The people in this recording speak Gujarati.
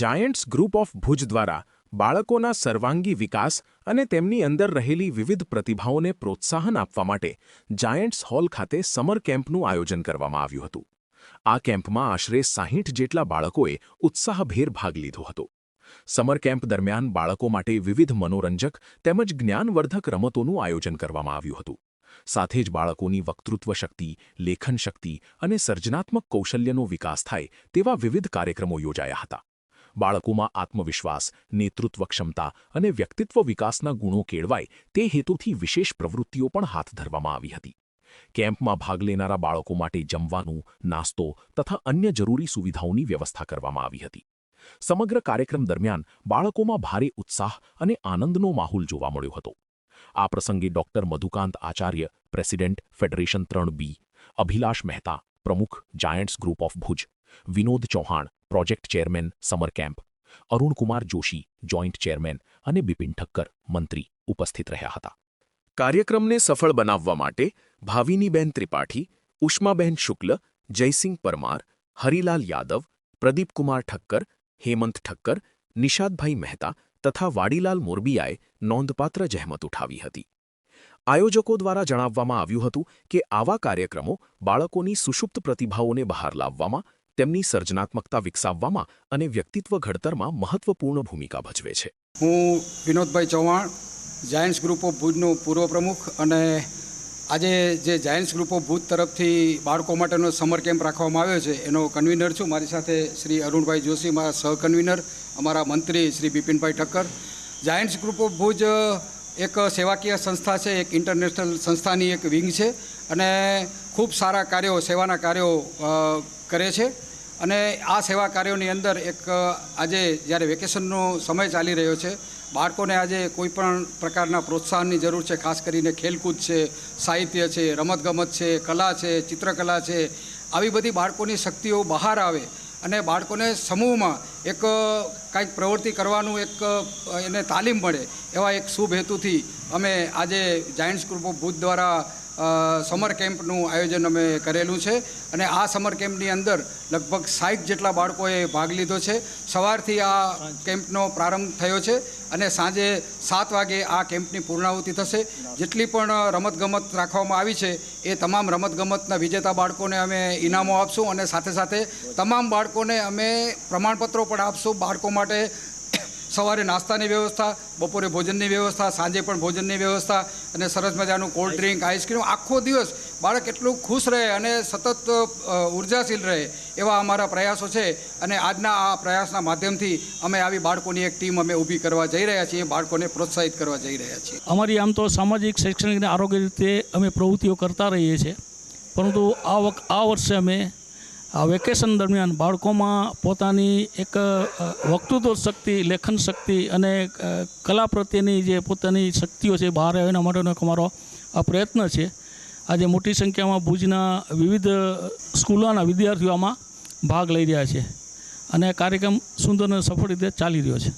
જાયન્ટ્સ ગ્રુપ ઓફ ભુજ દ્વારા બાળકોના સર્વાંગી વિકાસ અને તેમની અંદર રહેલી વિવિધ પ્રતિભાઓને પ્રોત્સાહન આપવા માટે જાયન્ટ્સ હોલ ખાતે સમર કેમ્પનું આયોજન કરવામાં આવ્યું હતું। આ કેમ્પમાં આશરે 60 જેટલા બાળકોએ ઉત્સાહભેર ભાગ લીધો હતો। સમર કેમ્પ દરમિયાન બાળકો માટે વિવિધ મનોરંજક તેમજ જ્ઞાનવર્ધક રમતોનું આયોજન કરવામાં આવ્યું હતું। સાથે જ બાળકોની વક્તૃત્વ શક્તિ, લેખન શક્તિ અને સર્જનાત્મક કૌશલ્યનો વિકાસ થાય તેવા વિવિધ કાર્યક્રમો યોજાયા હતા। બાળકોમાં આત્મવિશ્વાસ, નેતૃત્વ ક્ષમતા અને વ્યક્તિત્વ વિકાસના ગુણો કેળવાય તે હેતુથી વિશેષ પ્રવૃત્તિઓ પણ હાથ ધરવામાં આવી હતી। કેમ્પમાં ભાગ લેનારા બાળકો માટે જમવાનું, નાસ્તો તથા અન્ય જરૂરી સુવિધાઓની વ્યવસ્થા કરવામાં આવી હતી। સમગ્ર કાર્યક્રમ દરમિયાન બાળકોમાં ભારે ઉત્સાહ અને આનંદનો માહોલ જોવા મળ્યો હતો। આ પ્રસંગે doctor Madhukant Acharya, president, federation 3B, Abhilash Mehta, પ્રમુખ, Giants Group of Bhuj, Vinod Chauhan, project chairman, summer camp, Arunkumar Joshi, joint chairman અને બિપિન ઠક્કર, મંત્રી ઉપસ્થિત રહ્યા હતા। કાર્યક્રમને સફળ બનાવવા માટે ભાવિનીબેન ત્રિપાઠી, ઉષ્માબેન શુક્લ, જયસિંહ પરમાર, હરિલાલ યાદવ, પ્રદીપકુમાર ઠક્કર, હેમંત ઠક્કર, નિષાદભાઈ મહેતા તથા વાડીલાલ મોરબિયાએ નોંધપાત્ર જહેમત ઉઠાવી હતી। આયોજકો દ્વારા જણાવવામાં આવ્યું હતું કે આવા કાર્યક્રમો બાળકોની સુષુપ્ત પ્રતિભાઓને બહાર લાવવામાં, તેમની સર્જનાત્મકતા વિકસાવવામાં અને વ્યક્તિત્વ ઘડતરમાં મહત્વપૂર્ણ ભૂમિકા ભજવે છે। હું Vinodbhai Chauhan, Giants Group of ભુજનો પૂર્વ પ્રમુખ અને આજે જે જાયન્ટ્સ ગ્રુપ ઓફ ભુજ તરફથી બાળકો માટેનો સમર કેમ્પ રાખવામાં આવ્યો છે એનો કન્વીનર છું। મારી સાથે શ્રી અરુણભાઈ જોશી, મારા સહકન્વીનર, અમારા મંત્રી Shri Bipinbhai Thakkar. Giants Group of Bhuj એક સેવાકીય સંસ્થા છે, એક ઇન્ટરનેશનલ સંસ્થાની એક વિંગ છે અને ખૂબ સારા કાર્યો, સેવાના કાર્યો કરે છે। અને આ સેવા કાર્યોની અંદર એક આજે જ્યારે વેકેશનનો સમય ચાલી રહ્યો છે, બાળકોને આજે કોઈ પણ પ્રકારના પ્રોત્સાહનની જરૂર છે। ખાસ કરીને ખેલકૂદ છે, સાહિત્ય છે, રમતગમત છે, કલા છે, ચિત્રકલા છે, આવી બધી બાળકોની શક્તિઓ બહાર આવે અને બાળકોને સમૂહમાં એક કાંઈક પ્રવૃત્તિ કરવાનું એક એને તાલીમ મળે એવા એક શુભ હેતુથી અમે આજે જાયન્ટ્સ ગ્રુપ ઓફ ભુજ દ્વારા સમર કેમ્પનું આયોજન અમે કરેલું છે અને આ સમર કેમ્પની અંદર લગભગ 60 જેટલા બાળકોએ ભાગ લીધો છે। સવારથી આ કેમ્પનો પ્રારંભ થયો છે અને સાંજે 7 વાગે આ કેમ્પની પૂર્ણાહુતિ થશે। જેટલી પણ રમતગમત રાખવામાં આવી છે એ તમામ રમતગમતના વિજેતા બાળકોને અમે ઇનામો આપશું અને સાથે સાથે તમામ બાળકોને અમે પ્રમાણપત્રો પણ આપશું। બાળકો માટે સવારે નાસ્તાની વ્યવસ્થા, બપોરે ભોજનની વ્યવસ્થા, સાંજે પણ ભોજનની વ્યવસ્થા અને સરસ મજાનું કોલ્ડ ડ્રિંક, આઈસ્ક્રીમ, આખો દિવસ બાળક એટલું ખુશ રહે અને સતત ઉર્જાશીલ રહે એવા અમારા પ્રયાસો છે અને આજના આ પ્રયાસના માધ્યમથી અમે આવી બાળકોની એક ટીમ અમે ઊભી કરવા જઈ રહ્યા છીએ, બાળકોને પ્રોત્સાહિત કરવા જઈ રહ્યા છીએ। અમારી આમ તો સામાજિક, શૈક્ષણિક અને આરોગ્ય રીતે અમે પ્રવૃત્તિઓ કરતા રહીએ છીએ, પરંતુ આ વર્ષે અમે આ વેકેશન દરમિયાન બાળકોમાં પોતાની એક વક્તૃત્વ શક્તિ, લેખન શક્તિ અને કલા પ્રત્યેની જે પોતાની શક્તિઓ છે બહાર આવે એના માટેનો એક અમારો આ પ્રયત્ન છે। આજે મોટી સંખ્યામાં ભુજના વિવિધ સ્કૂલોના વિદ્યાર્થીઓ આમાં ભાગ લઈ રહ્યા છે અને કાર્યક્રમ સુંદર અને સફળ રીતે ચાલી રહ્યો છે।